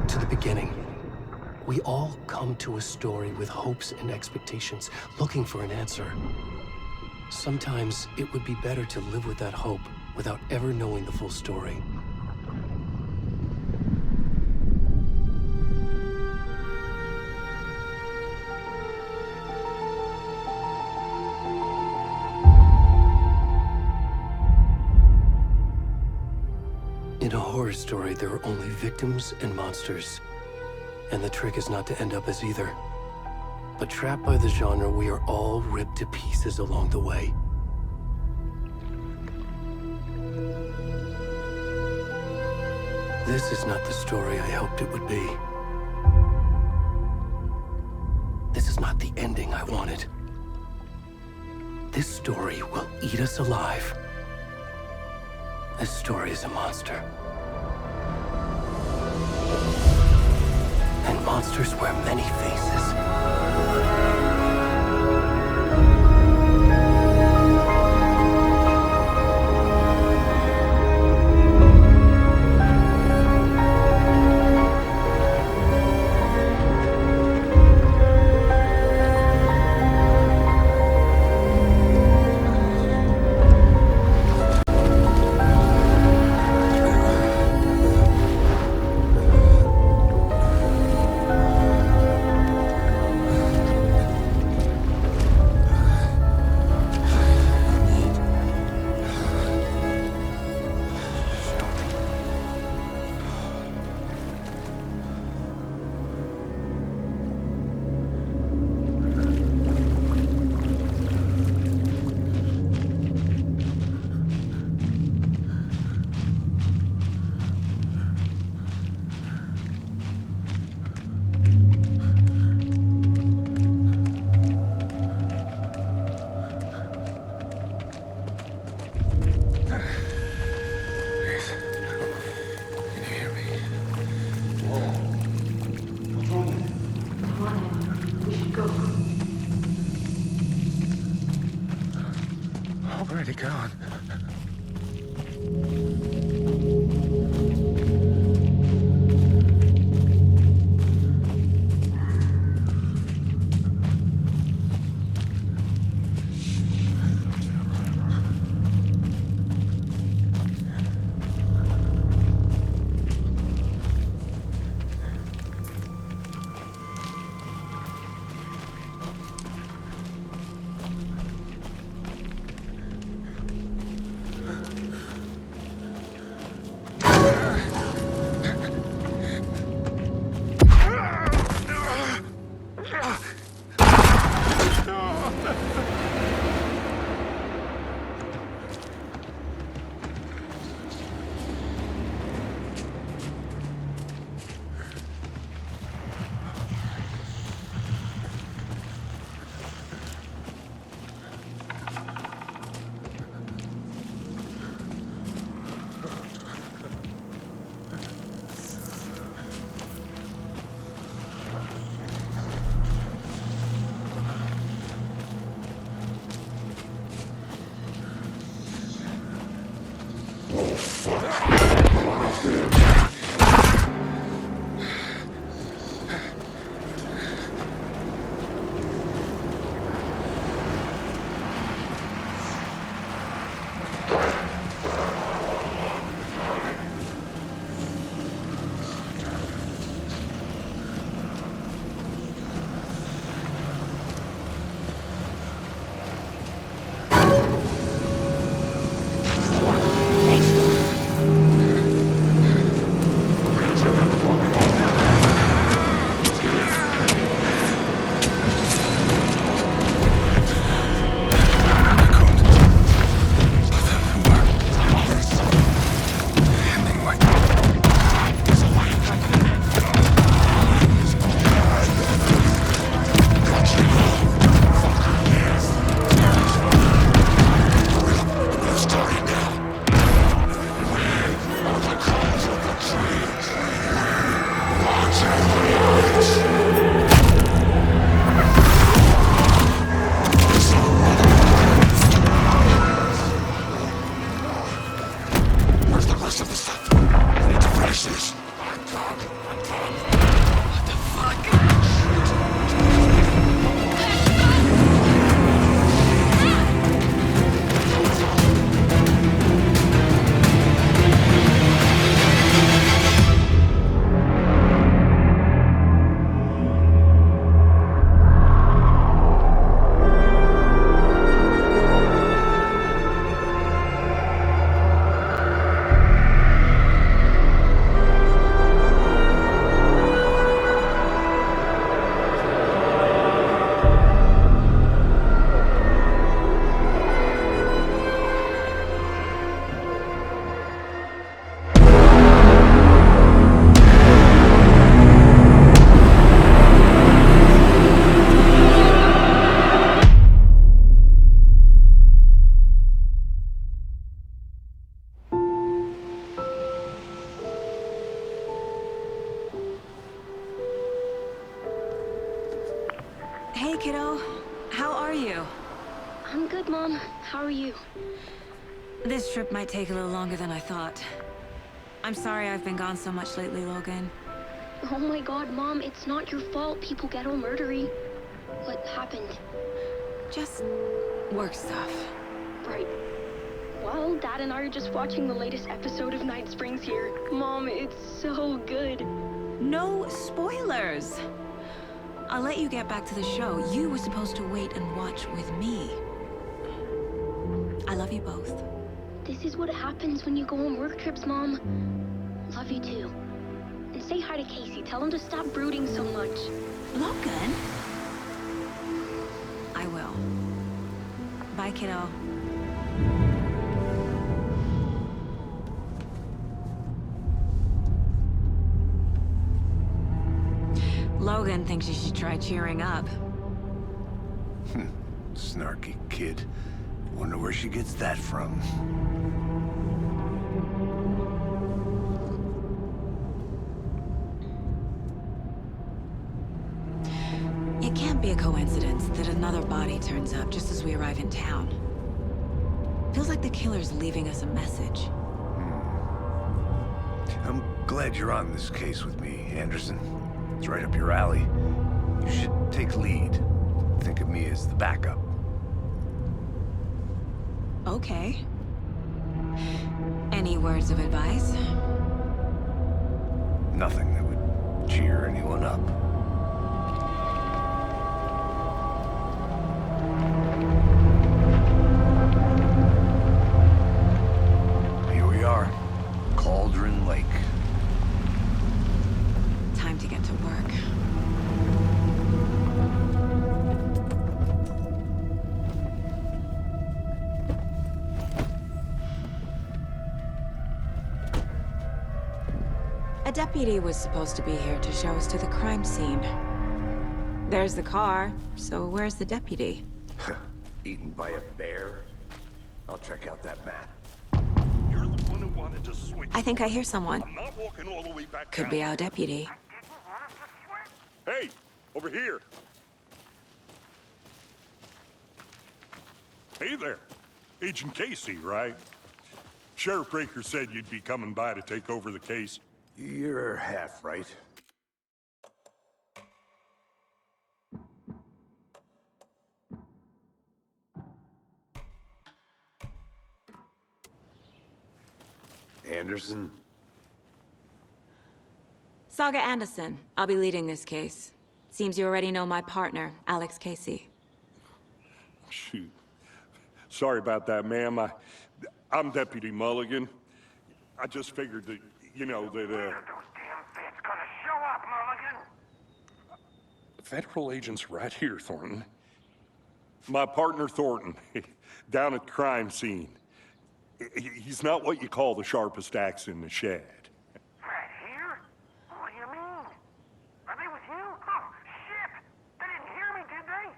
back to the beginning. We all come to a story with hopes and expectations, looking for an answer. Sometimes it would be better to live with that hope without ever knowing the full story. In a horror story, there are only victims and monsters. And the trick is not to end up as either. But trapped by the genre, we are all ripped to pieces along the way. This is not the story I hoped it would be. This is not the ending I wanted. This story will eat us alive. This story is a monster. And monsters wear many faces. Already gone. Where's the rest of the stuff? I need to finish this. Hey, kiddo. How are you? I'm good, Mom. How are you? This trip might take a little longer than I thought. I'm sorry I've been gone so much lately, Logan. Oh my god, Mom, it's not your fault people get all murdery. What happened? Just work stuff. Right. Well, Dad and I are just watching the latest episode of Night Springs here. Mom, it's so good. No spoilers! I'll let you get back to the show. You were supposed to wait and watch with me. I love you both. This is what happens when you go on work trips, Mom. Love you too. And say hi to Casey. Tell him to stop brooding so much. Logan? I will. Bye, kiddo. Logan thinks you should try cheering up. Snarky kid. Wonder where she gets that from. It can't be a coincidence that another body turns up just as we arrive in town. Feels like the killer's leaving us a message. I'm glad you're on this case with me, Anderson. It's right up your alley. You should take lead. Think of me as the backup. Okay. Any words of advice? Nothing that would cheer anyone up. Here we are. Cauldron Lake. Time to get to work. A deputy was supposed to be here to show us to the crime scene. There's the car, so where's the deputy? Eaten by a bear? I'll check out that map. You're the one who wanted to switch. I think I hear someone. I'm not walking all the way back Could down. be our deputy. Hey, over here. Hey there. Agent Casey, right? Sheriff Breaker said you'd be coming by to take over the case. You're half right. Anderson? Saga Anderson. I'll be leading this case. Seems you already know my partner, Alex Casey. Shoot. Sorry about that, ma'am. I'm Deputy Mulligan. I just figured that, you know, that, Those damn feds gonna show up, Mulligan. Federal agent's right here, Thornton. My partner, Thornton, down at the crime scene. He's not what you call the sharpest axe in the shed. Right here? What do you mean? Are they with you? Oh, shit! They didn't hear me, did they?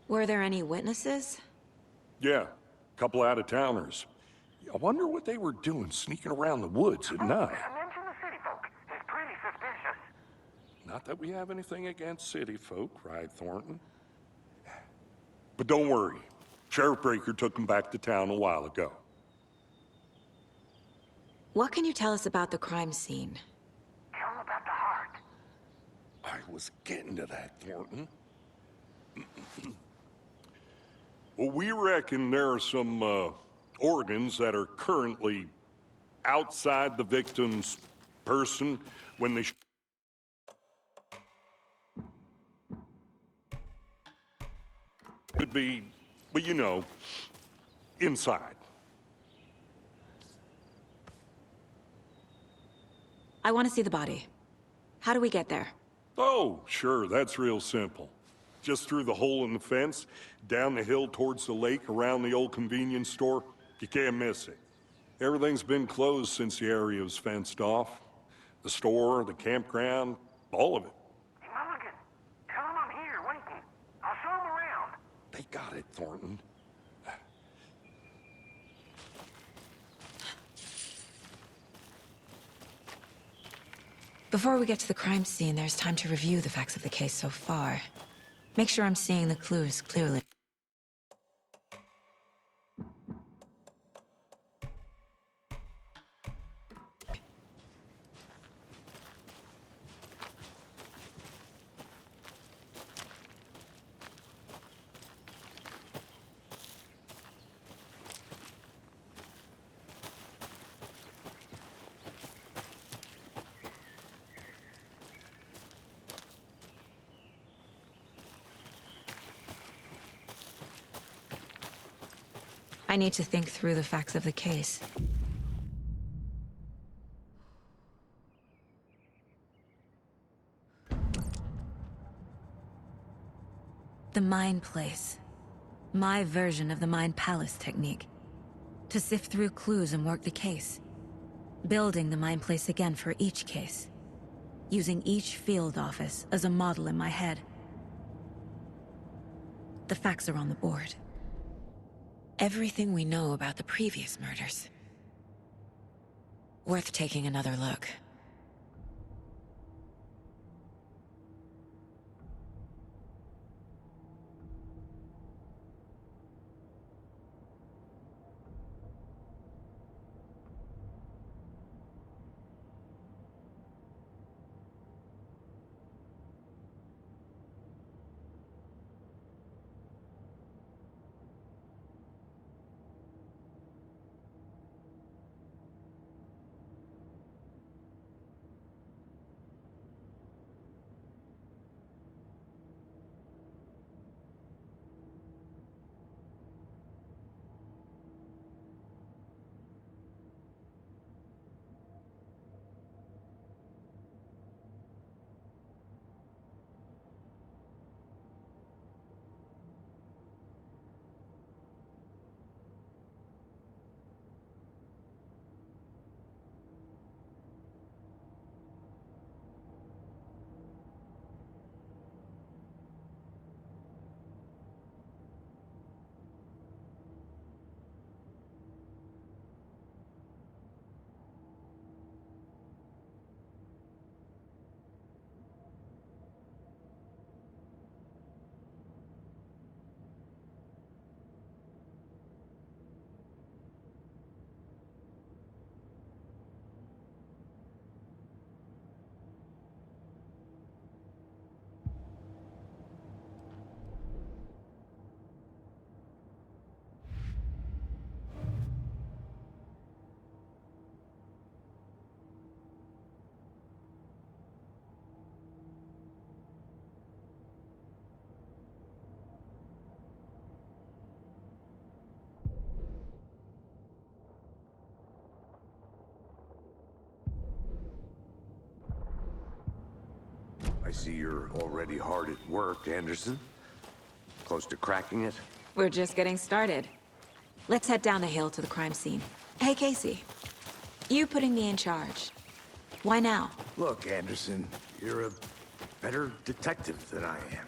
Were there any witnesses? Yeah, a couple out-of-towners. I wonder what they were doing sneaking around the woods at night. Mention the city folk. It's pretty suspicious. Not that we have anything against city folk, right, Thornton? But don't worry. Sheriff Breaker took them back to town a while ago. What can you tell us about the crime scene? Tell them about the heart. I was getting to that, Thornton. Well, we reckon there are some, organs that are currently outside the victim's person when they could be, well, you know, inside. I want to see the body. How do we get there? Oh, sure, that's real simple. Just through the hole in the fence, down the hill towards the lake, around the old convenience store. You can't miss it. Everything's been closed since the area was fenced off. The store, the campground, all of it. Hey, Mulligan, tell them I'm here waiting. I'll show them around. They got it, Thornton. Before we get to the crime scene, there's time to review the facts of the case so far. Make sure I'm seeing the clues clearly. I need to think through the facts of the case. The Mind Place. My version of the Mind Palace technique. To sift through clues and work the case. Building the Mind Place again for each case. Using each field office as a model in my head. The facts are on the board. Everything we know about the previous murders. Worth taking another look. I see you're already hard at work, Anderson. Close to cracking it? We're just getting started. Let's head down the hill to the crime scene. Hey, Casey. You putting me in charge. Why now? Look, Anderson, you're a better detective than I am.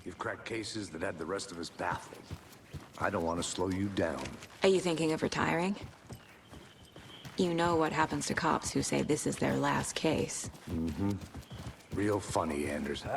You've cracked cases that had the rest of us baffled. I don't want to slow you down. Are you thinking of retiring? You know what happens to cops who say this is their last case. Mm-hmm. Real funny, Anderson.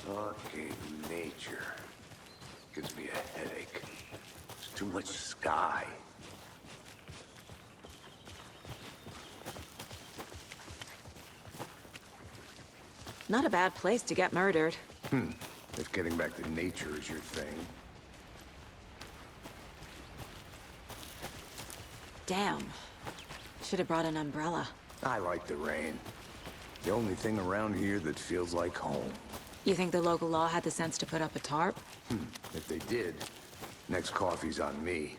Fucking nature. Gives me a headache. There's too much sky. Not a bad place to get murdered. If getting back to nature is your thing. Damn. Should have brought an umbrella. I like the rain. The only thing around here that feels like home. You think the local law had the sense to put up a tarp? If they did, next coffee's on me.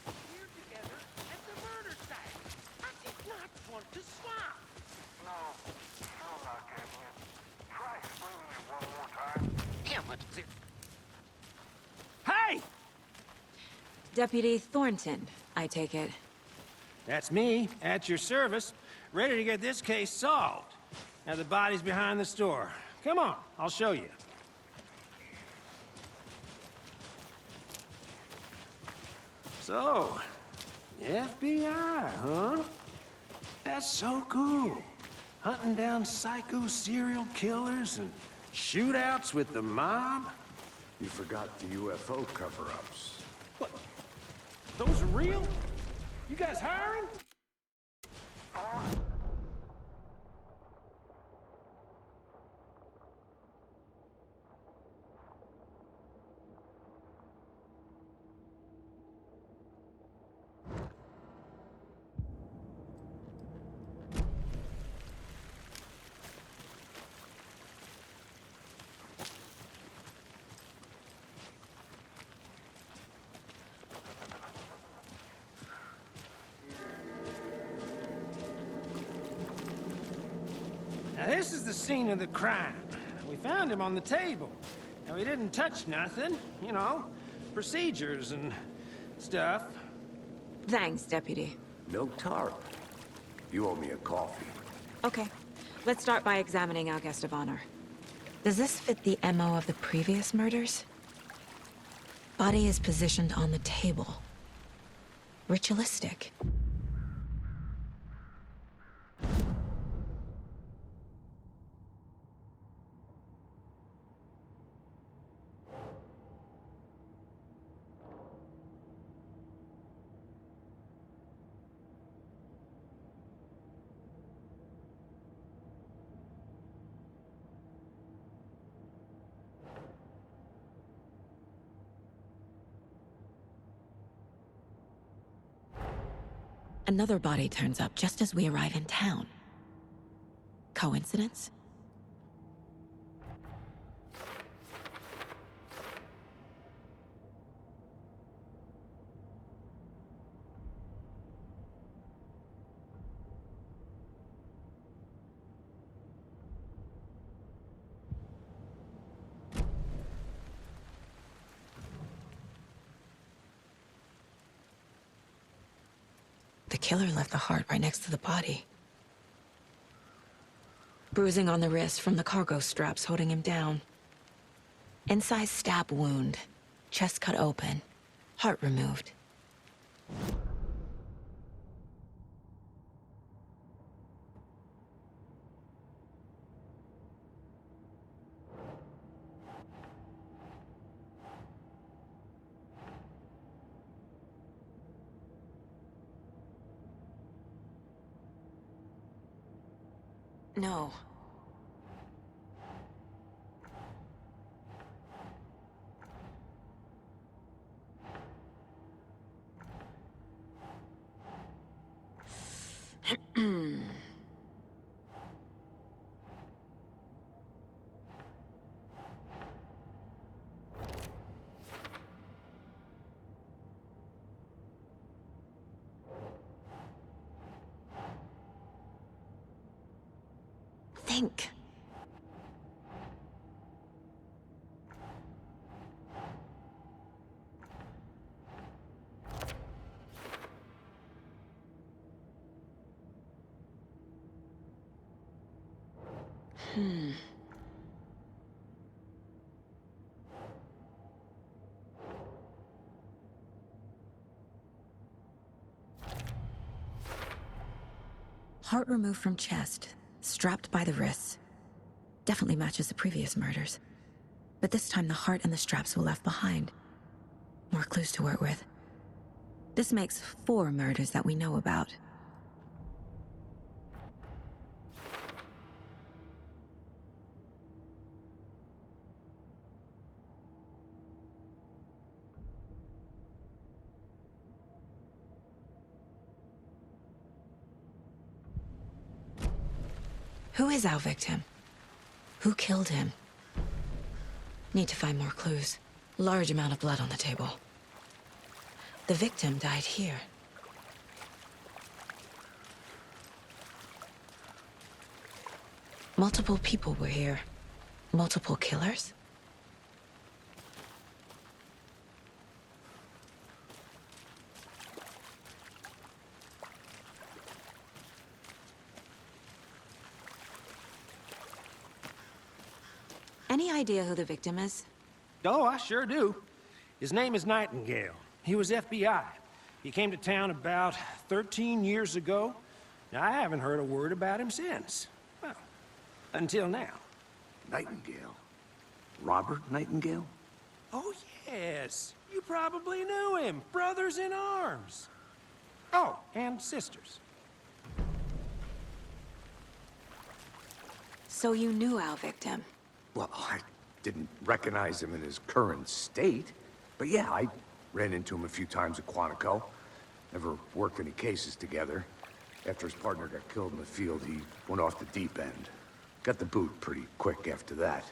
We're together at the murder site. I did not want to swap. No, still not getting it. Try explaining Deputy Thornton, I take it. That's me, at your service, ready to get this case solved. Now the body's behind the store. Come on, I'll show you. So, FBI, huh? That's so cool. Hunting down psycho serial killers and shootouts with the mob. You forgot the UFO cover-ups. What? Those are real? You guys hiring? Now this is the scene of the crime. We found him on the table. Now he didn't touch nothing, you know, procedures and stuff. Thanks, Deputy. No tarp. You owe me a coffee. Okay, let's start by examining our guest of honor. Does this fit the MO of the previous murders? Body is positioned on the table. Ritualistic. Another body turns up just as we arrive in town. Coincidence? The killer left the heart right next to the body. Bruising on the wrist from the cargo straps holding him down. Incised stab wound. Chest cut open. Heart removed. No. Think. Heart removed from chest, strapped by the wrists. Definitely matches the previous murders. But this time the heart and the straps were left behind. More clues to work with. This makes 4 murders that we know about. Who is our victim? Who killed him? Need to find more clues. Large amount of blood on the table. The victim died here. Multiple people were here. Multiple killers? Any idea who the victim is? Oh, I sure do. His name is Nightingale. He was FBI. He came to town about 13 years ago. Now, I haven't heard a word about him since. Well, until now. Nightingale? Robert Nightingale? Oh, yes. You probably knew him. Brothers in arms. Oh, and sisters. So you knew our victim? Well, I didn't recognize him in his current state. But yeah, I ran into him a few times at Quantico. Never worked any cases together. After his partner got killed in the field, he went off the deep end. Got the boot pretty quick after that.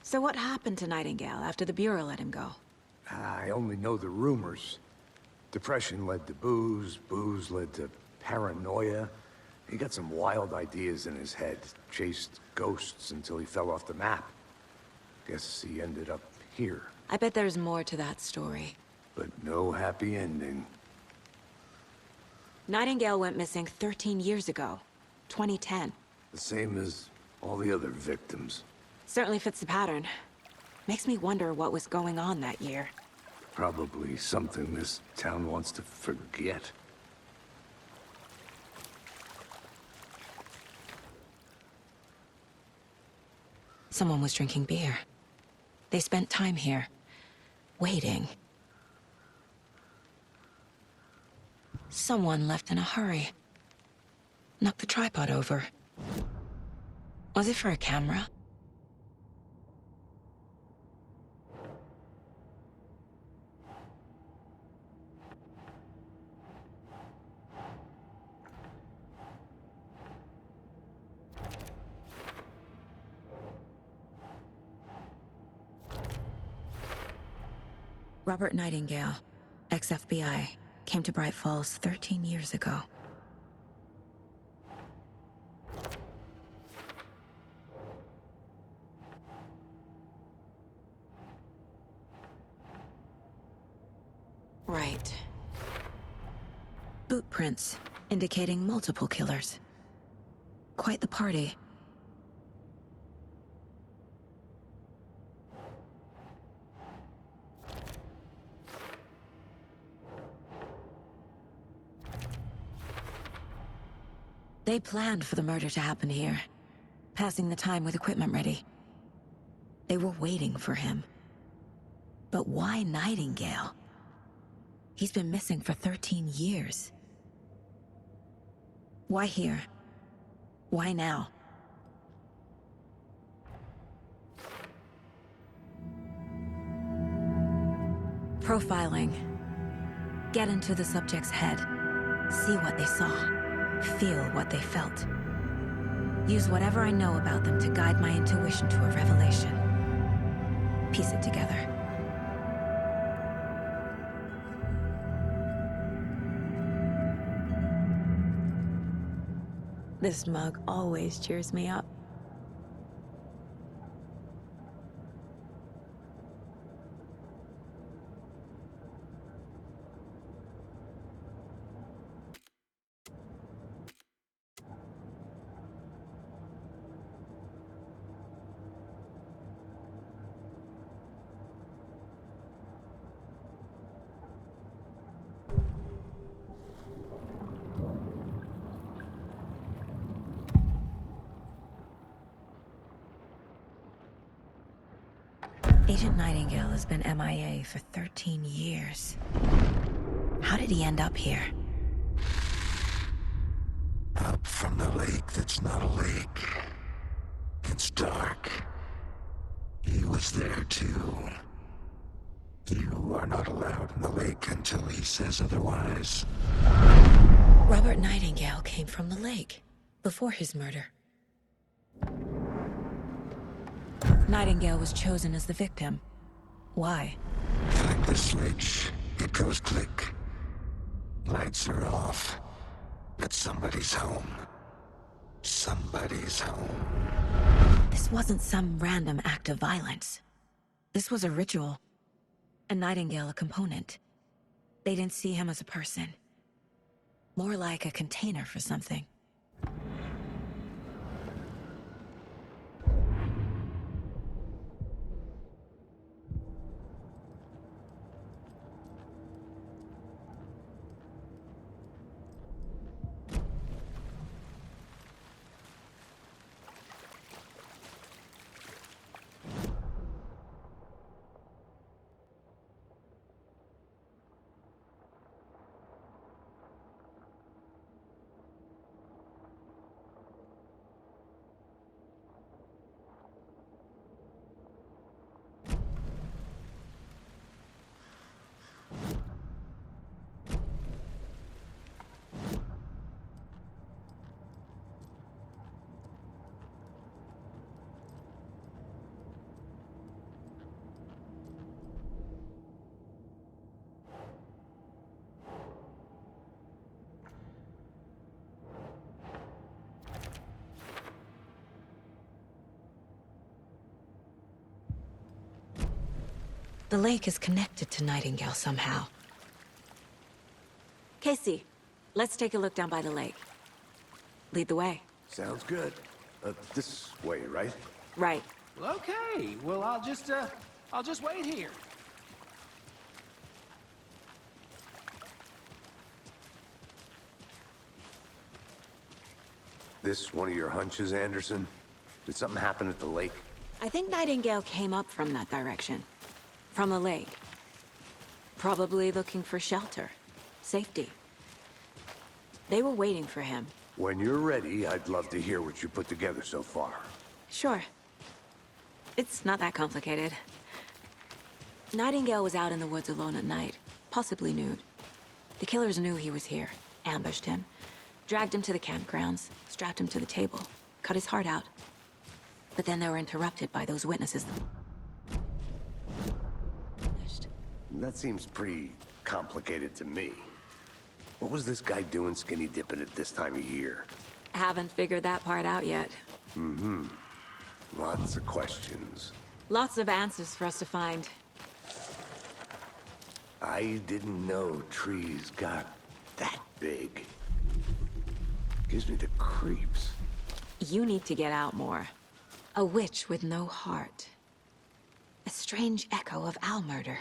So what happened to Nightingale after the Bureau let him go? I only know the rumors. Depression led to booze, booze led to paranoia. He got some wild ideas in his head, chased ghosts until he fell off the map. Guess he ended up here. I bet there's more to that story. But no happy ending. Nightingale went missing 13 years ago. 2010. The same as all the other victims. Certainly fits the pattern. Makes me wonder what was going on that year. Probably something this town wants to forget. Someone was drinking beer. They spent time here, waiting. Someone left in a hurry. Knocked the tripod over. Was it for a camera? Robert Nightingale, ex-FBI, came to Bright Falls 13 years ago. Right. Boot prints, indicating multiple killers. Quite the party. They planned for the murder to happen here, passing the time with equipment ready. They were waiting for him. But why Nightingale? He's been missing for 13 years. Why here? Why now? Profiling. Get into the subject's head. See what they saw. Feel what they felt. Use whatever I know about them to guide my intuition to a revelation. Piece it together. This mug always cheers me up. Agent Nightingale has been MIA for 13 years. How did he end up here? Up from the lake that's not a lake. It's dark. He was there too. You are not allowed in the lake until he says otherwise. Robert Nightingale came from the lake, before his murder. Nightingale was chosen as the victim. Why? Flick the switch, it goes click. Lights are off. But somebody's home. Somebody's home. This wasn't some random act of violence. This was a ritual. And Nightingale a component. They didn't see him as a person. More like a container for something. The lake is connected to Nightingale somehow. Casey, let's take a look down by the lake. Lead the way. Sounds good. This way, right? Right. Well, okay. Well, I'll just wait here. This one of your hunches, Anderson? Did something happen at the lake? I think Nightingale came up from that direction. From the lake. Probably looking for shelter. Safety. They were waiting for him. When you're ready, I'd love to hear what you put together so far. Sure. It's not that complicated. Nightingale was out in the woods alone at night, possibly nude. The killers knew he was here, ambushed him, dragged him to the campgrounds, strapped him to the table, cut his heart out. But then they were interrupted by those witnesses. That seems pretty complicated to me. What was this guy doing skinny dipping at this time of year? Haven't figured that part out yet. Lots of questions. Lots of answers for us to find. I didn't know trees got that big. Gives me the creeps. You need to get out more. A witch with no heart. A strange echo of owl murder.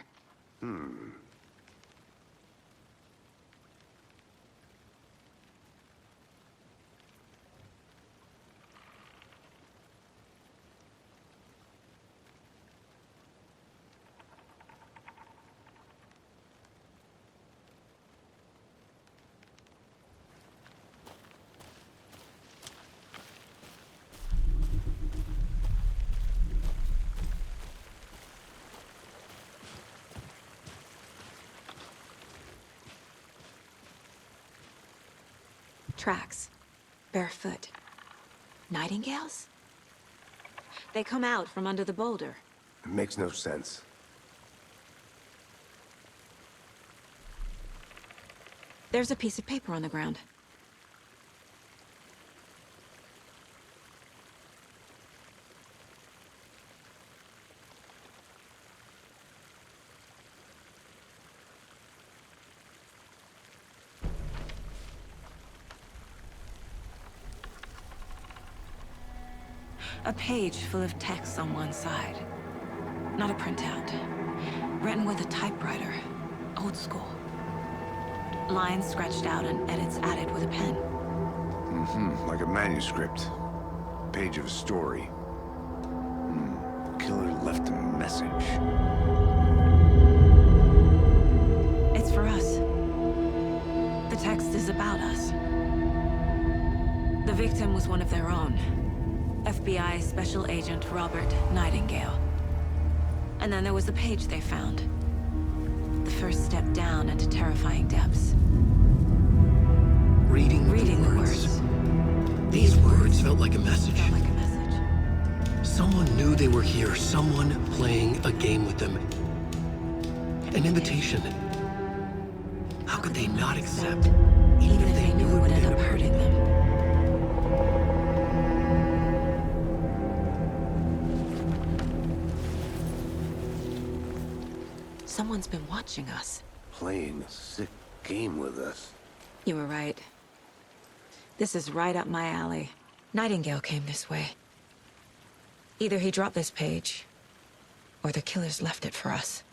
Tracks. Barefoot. Nightingales? They come out from under the boulder. It makes no sense. There's a piece of paper on the ground. A page full of text on one side. Not a printout. Written with a typewriter. Old school. Lines scratched out and edits added with a pen. Like a manuscript. Page of a story. Killer left a message. It's for us. The text is about us. The victim was one of their own. FBI Special Agent Robert Nightingale. And then there was the page they found. The first step down into terrifying depths. Reading the words. These words felt like a message. Someone knew they were here. Someone playing a game with them. An invitation. How could they not accept? Even if they knew it would end up hurting them. Someone's been watching us. Playing a sick game with us. You were right. This is right up my alley. Nightingale came this way. Either he dropped this page, or the killers left it for us.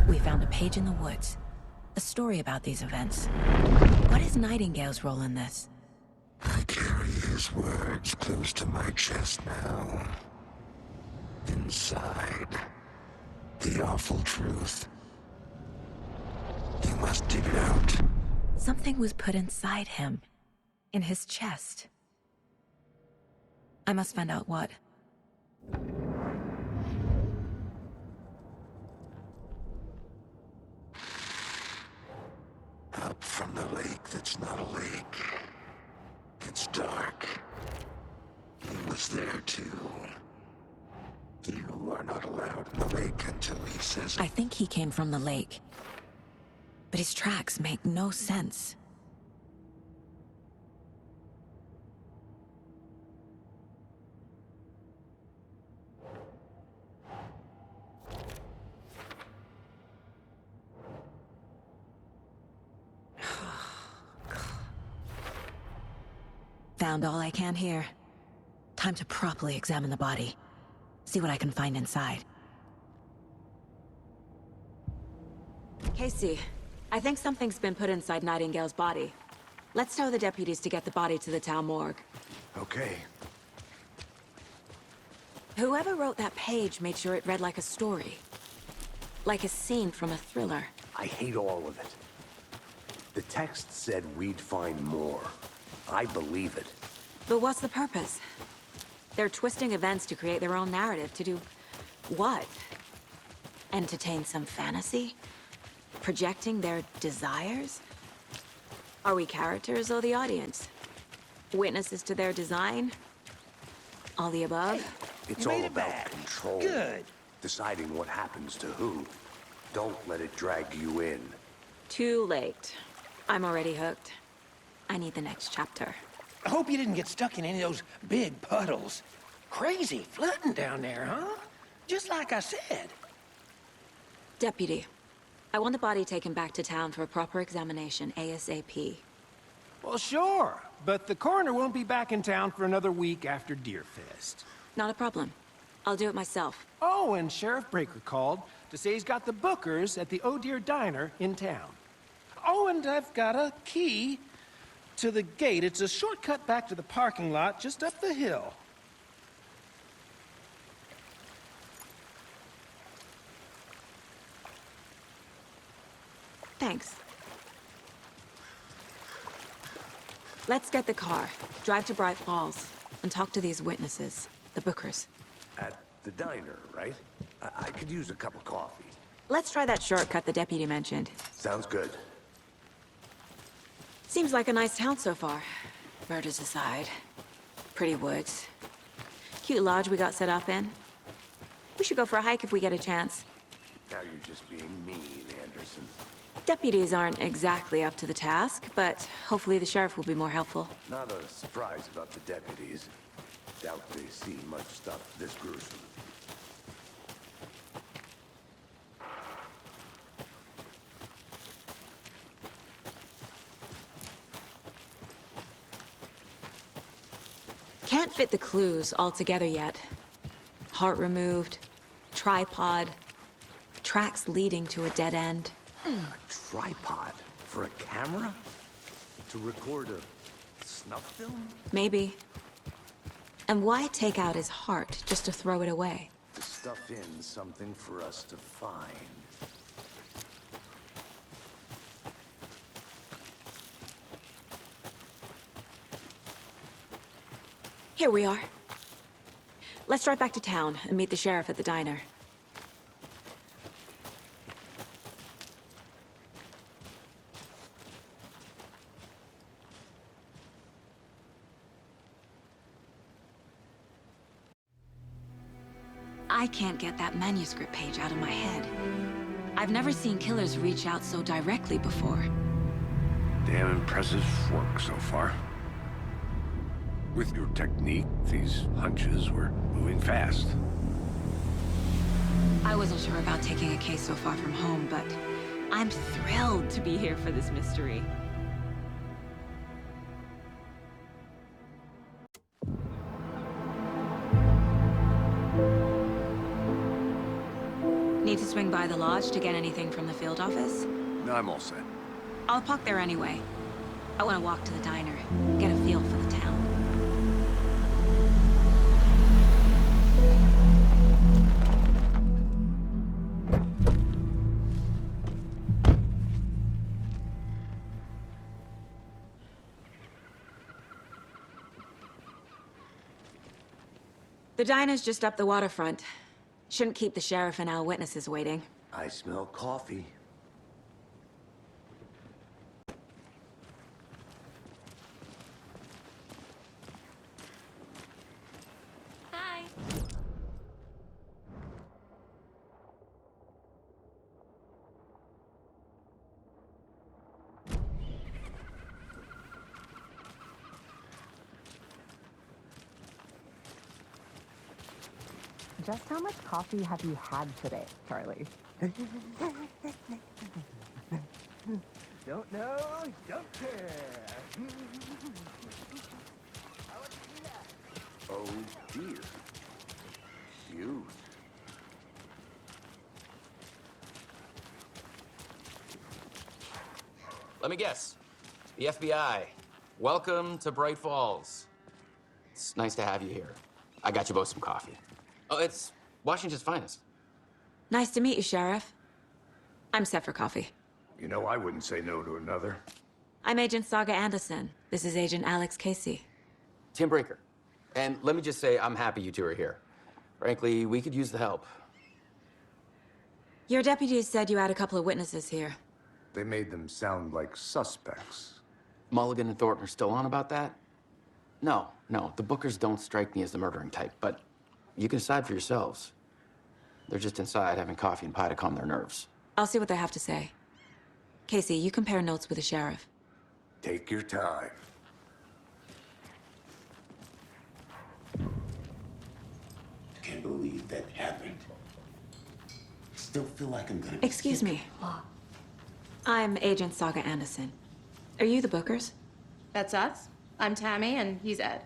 We found a page in the woods. A story about these events. What is Nightingale's role in this? I carry his words close to my chest now. Inside, the awful truth. You must dig it out. Something was put inside him. In his chest. I must find out what. Up from the lake that's not a lake. It's dark. He was there too. You are not allowed in the lake until he says I think he came from the lake. But his tracks make no sense. Found all I can here. Time to properly examine the body. See what I can find inside. Casey, I think something's been put inside Nightingale's body. Let's tell the deputies to get the body to the town morgue. Okay. Whoever wrote that page made sure it read like a story. Like a scene from a thriller. I hate all of it. The text said we'd find more. I believe it. But what's the purpose? They're twisting events to create their own narrative to do... what? Entertain some fantasy? Projecting their desires? Are we characters or the audience? Witnesses to their design? All the above? It's all about control. Good. Deciding what happens to who. Don't let it drag you in. Too late. I'm already hooked. I need the next chapter. I hope you didn't get stuck in any of those big puddles. Crazy flooding down there, huh? Just like I said. Deputy, I want the body taken back to town for a proper examination ASAP. Well, sure. But the coroner won't be back in town for another week after Deerfest. Not a problem. I'll do it myself. Oh, and Sheriff Breaker called to say he's got the bookers at the Oh Dear Diner in town. Oh, and I've got a key to the gate. It's a shortcut back to the parking lot just up the hill. Thanks. Let's get the car, drive to Bright Falls, and talk to these witnesses, the bookers. At the diner, right? I could use a cup of coffee. Let's try that shortcut the deputy mentioned. Sounds good. Seems like a nice town so far. Murders aside. Pretty woods. Cute lodge we got set up in. We should go for a hike if we get a chance. Now you're just being mean, Anderson. Deputies aren't exactly up to the task, but hopefully the sheriff will be more helpful. Not a surprise about the deputies. Doubt they see much stuff this gruesome. Can't fit the clues all together yet. Heart removed, tripod, tracks leading to a dead end. A tripod? For a camera? To record a snuff film? Maybe. And why take out his heart just to throw it away? To stuff in something for us to find. Here we are. Let's drive back to town and meet the sheriff at the diner. I can't get that manuscript page out of my head. I've never seen killers reach out so directly before. Damn impressive work so far. With your technique, these hunches were moving fast. I wasn't sure about taking a case so far from home, but I'm thrilled to be here for this mystery. Need to swing by the lodge to get anything from the field office? No, I'm all set. I'll park there anyway. I want to walk to the diner, get a feel for the town. The diner's just up the waterfront. Shouldn't keep the sheriff and our witnesses waiting. I smell coffee. Hi. Just how much coffee have you had today, Charlie? Don't know, don't care. Oh dear. Cute. Let me guess. The FBI. Welcome to Bright Falls. It's nice to have you here. I got you both some coffee. Oh, it's Washington's finest. Nice to meet you, Sheriff. I'm set for coffee. You know, I wouldn't say no to another. I'm Agent Saga Anderson. This is Agent Alex Casey. Tim Breaker. And let me just say, I'm happy you two are here. Frankly, we could use the help. Your deputies said you had a couple of witnesses here. They made them sound like suspects. Mulligan and Thornton are still on about that? No, the Bookers don't strike me as the murdering type, but you can decide for yourselves. They're just inside having coffee and pie to calm their nerves. I'll see what they have to say. Casey, you compare notes with the sheriff. Take your time. Can't believe that happened. Still feel like I'm gonna... Excuse me. I'm Agent Saga Anderson. Are you the Bookers? That's us. I'm Tammy, and he's Ed.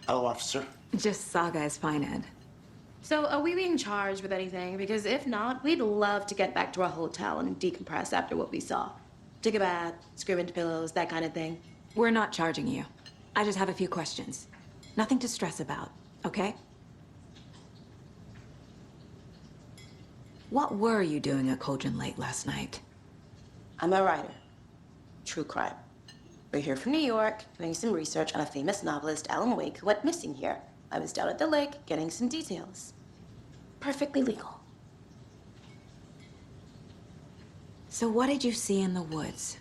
Hello, officer. Just Saga is fine, Ed. So, are we being charged with anything? Because if not, we'd love to get back to our hotel and decompress after what we saw. Take a bath, scream into pillows, that kind of thing. We're not charging you. I just have a few questions. Nothing to stress about, okay? What were you doing at Cauldron Lake last night? I'm a writer. True crime. We're here from New York, doing some research on a famous novelist, Alan Wake, who went missing here. I was down at the lake, getting some details. Perfectly legal. So what did you see in the woods?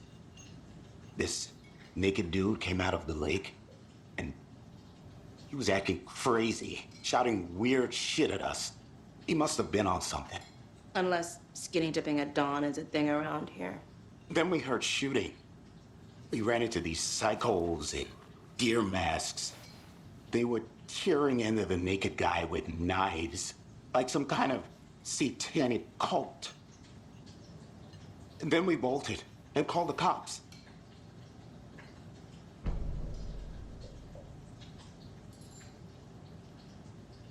This naked dude came out of the lake, and he was acting crazy, shouting weird shit at us. He must have been on something. Unless skinny dipping at dawn is a thing around here. Then we heard shooting. We ran into these psychos in deer masks. They were tearing into the naked guy with knives, like some kind of satanic cult. And then we bolted and called the cops.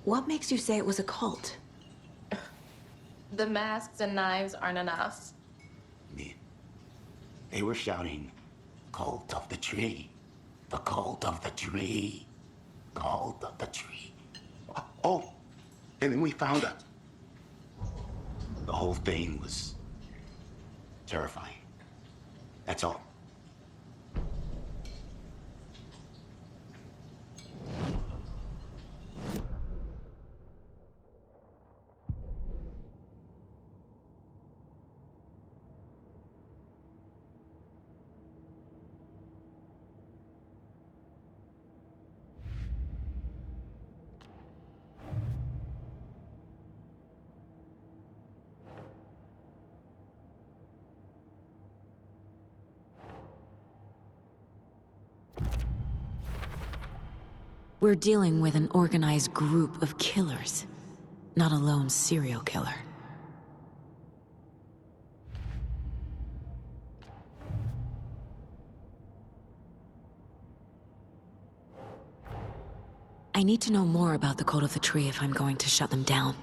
What makes you say it was a cult? The masks and knives aren't enough. They were shouting, "Cult of the tree, the cult of the tree, cult of the tree." Oh, and then we found it. The whole thing was terrifying. That's all. We're dealing with an organized group of killers, not a lone serial killer. I need to know more about the Code of the Tree if I'm going to shut them down.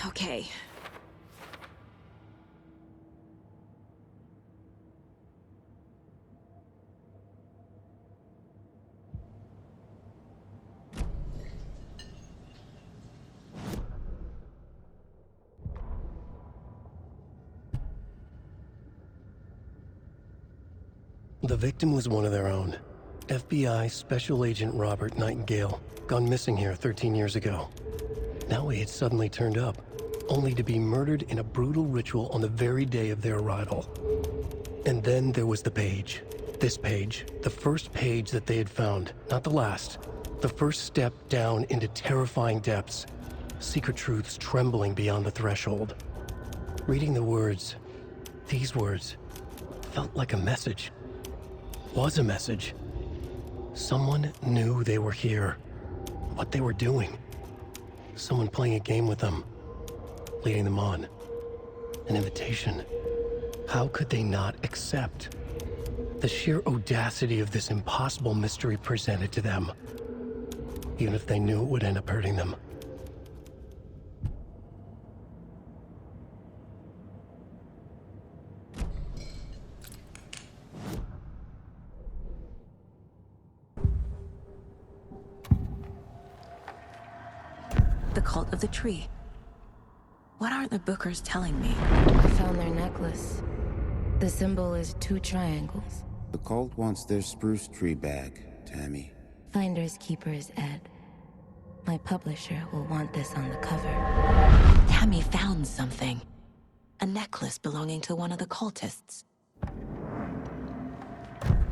Okay. The victim was one of their own. FBI Special Agent Robert Nightingale, gone missing here 13 years ago. Now he had suddenly turned up, only to be murdered in a brutal ritual on the very day of their arrival. And then there was the page. This page, the first page that they had found, not the last. The first step down into terrifying depths, secret truths trembling beyond the threshold. Reading the words, these words, felt like a message. Was a message. Someone knew they were here, what they were doing. Someone playing a game with them, leading them on. An invitation. How could they not accept? The sheer audacity of this impossible mystery presented to them, even if they knew it would end up hurting them. The cult of the tree. What aren't the Bookers telling me? I found their necklace. The symbol is 2 triangles. The cult wants their spruce tree back, Tammy. Finders keepers, Ed. My publisher will want this on the cover. Tammy found something. A necklace belonging to one of the cultists.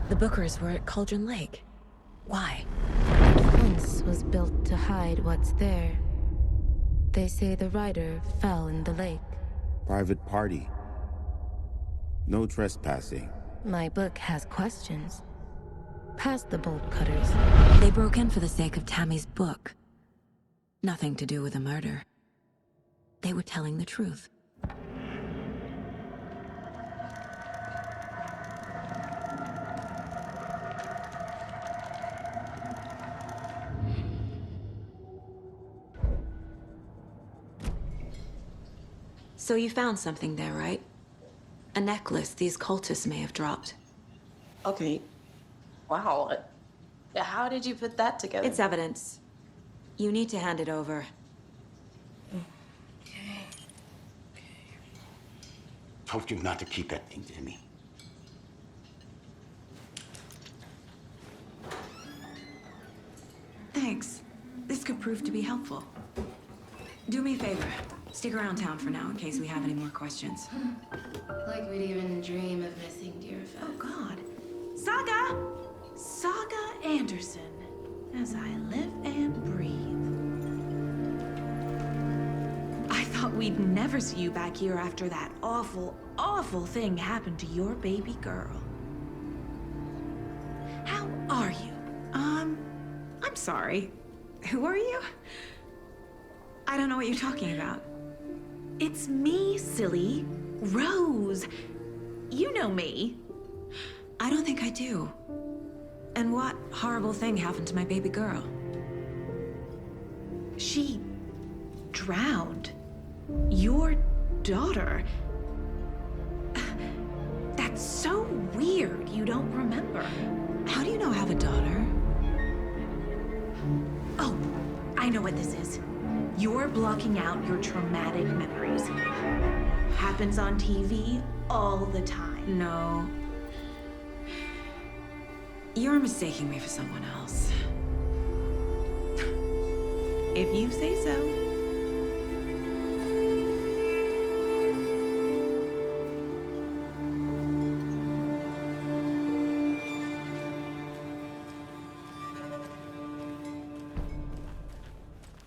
The Bookers were at Cauldron Lake. Why? It once was built to hide what's there. They say the rider fell in the lake. Private party. No trespassing. My book has questions. Past the bolt cutters. They broke in for the sake of Tammy's book. Nothing to do with a murder. They were telling the truth. So you found something there, right? A necklace these cultists may have dropped. Okay. Wow. How did you put that together? It's evidence. You need to hand it over. Told you not to keep that thing, Timmy. Thanks. This could prove to be helpful. Do me a favor. Stick around town for now in case we have any more questions. Like we'd even dream of missing dear Fed. Oh, God. Saga! Saga Anderson. As I live and breathe. I thought we'd never see you back here after that awful, awful thing happened to your baby girl. How are you? I'm sorry. Who are you? I don't know what you're talking about. It's me, silly. Rose. You know me. I don't think I do. And what horrible thing happened to my baby girl? She drowned. Your daughter. That's so weird you don't remember. How do you know I have a daughter? Oh, I know what this is. You're blocking out your traumatic memories. Happens on TV all the time. No. You're mistaking me for someone else. If you say so.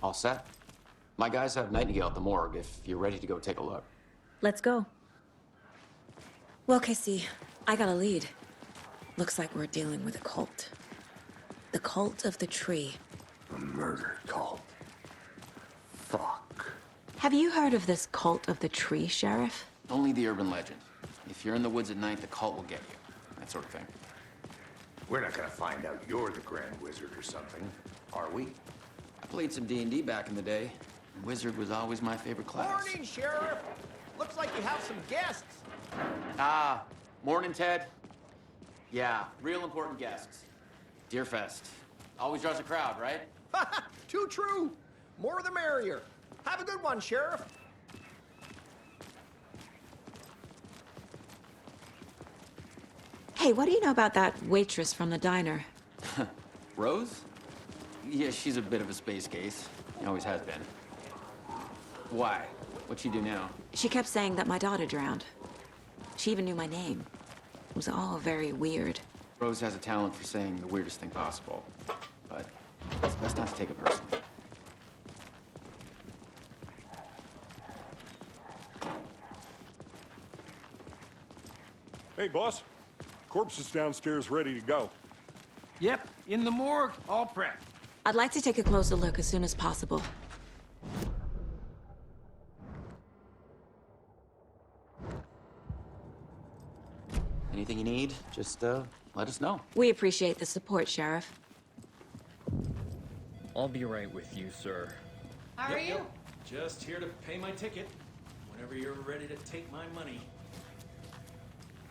All set? My guys have Nightingale at the morgue if you're ready to go take a look. Let's go. Well, Casey, I got a lead. Looks like we're dealing with a cult. The cult of the tree. A murder cult. Fuck. Have you heard of this cult of the tree, Sheriff? Only the urban legend. If you're in the woods at night, the cult will get you. That sort of thing. We're not gonna find out you're the Grand Wizard or something, are we? I played some D&D back in the day. Wizard was always my favorite class. Morning, Sheriff. Looks like you have some guests. Ah, morning, Ted. Yeah, real important guests. Deerfest. Always draws a crowd, right? Too true. More the merrier. Have a good one, Sheriff. Hey, what do you know about that waitress from the diner? Rose? Yeah, she's a bit of a space case. Always has been. Why? What'd she do now? She kept saying that my daughter drowned. She even knew my name. It was all very weird. Rose has a talent for saying the weirdest thing possible. But It's best not to take it personally. Hey, boss. Corpse is downstairs ready to go. Yep, in the morgue, all prepped. I'd like to take a closer look as soon as possible. Anything you need, just let us know. We appreciate the support, Sheriff. I'll be right with you, sir. How are you? Just here to pay my ticket. Whenever you're ready to take my money.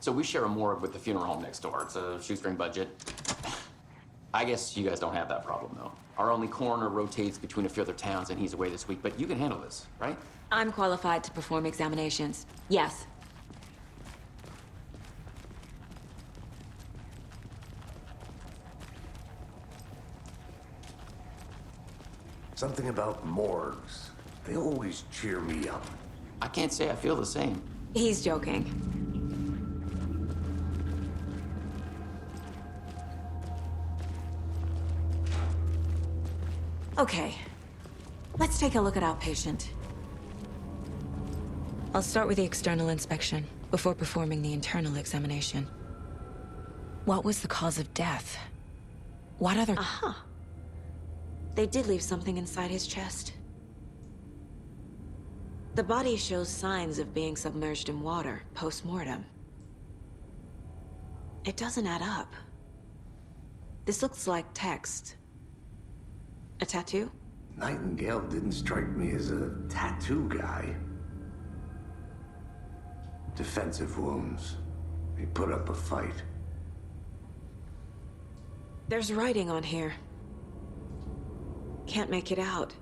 So we share a morgue with the funeral home next door. It's a shoestring budget. I guess you guys don't have that problem, though. Our only coroner rotates between a few other towns, and he's away this week, but you can handle this, right? I'm qualified to perform examinations. Yes. Something about morgues. They always cheer me up. I can't say I feel the same. He's joking. Okay. Let's take a look at our patient. I'll start with the external inspection before performing the internal examination. What was the cause of death? What other... Aha! They did leave something inside his chest. The body shows signs of being submerged in water post-mortem. It doesn't add up. This looks like text. A tattoo? Nightingale didn't strike me as a tattoo guy. Defensive wounds. He put up a fight. There's writing on here. Can't make it out.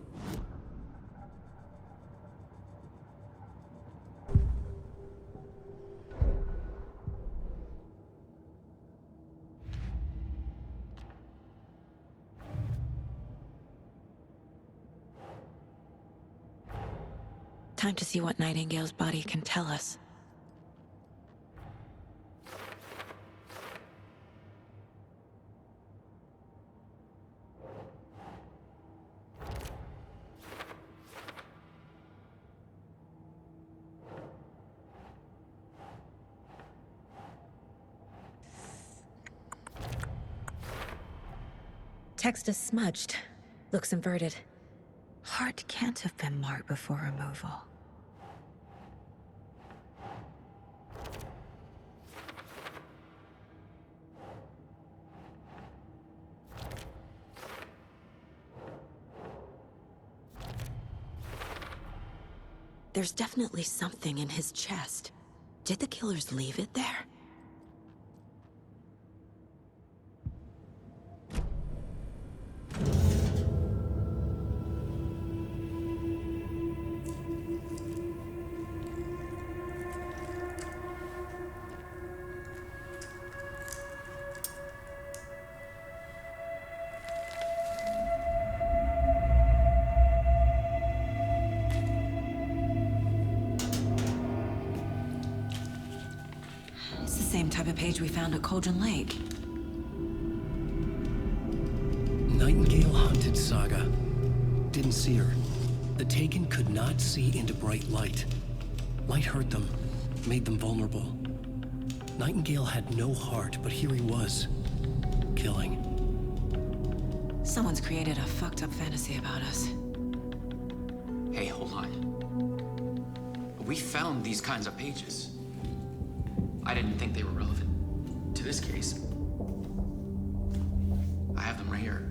Time to see what Nightingale's body can tell us. Text is smudged. Looks inverted. Heart can't have been marked before removal. There's definitely something in his chest. Did the killers leave it there? It's the same type of page we found at Cauldron Lake. Nightingale hunted Saga. Didn't see her. The Taken could not see into bright light. Light hurt them, made them vulnerable. Nightingale had no heart, but here he was, killing. Someone's created a fucked up fantasy about us. Hey, hold on. We found these kinds of pages. I didn't think they were relevant to this case. I have them right here.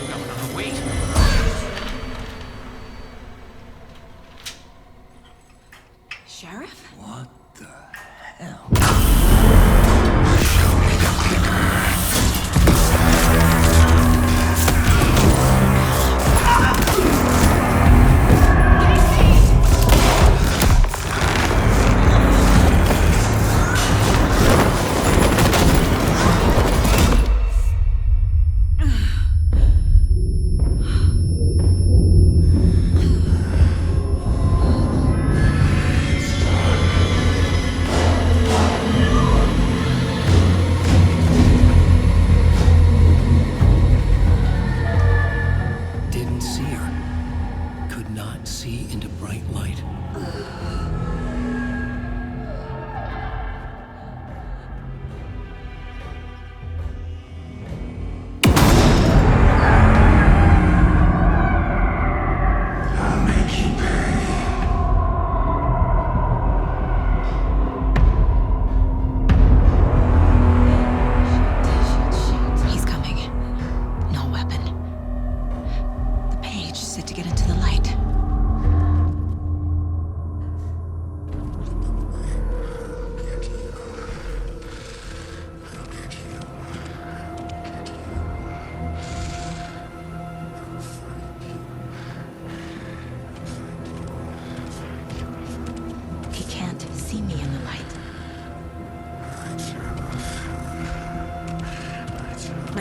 No, wait. Sheriff? What the hell?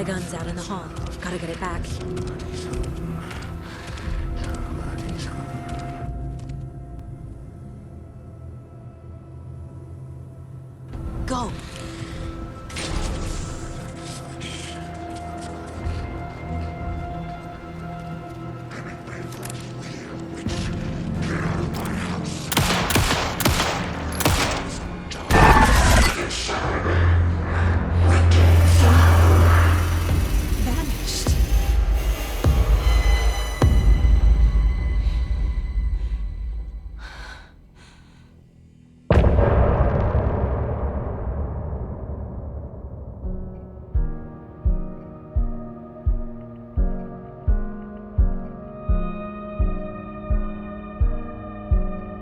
gun's out in the hall. Gotta get it back.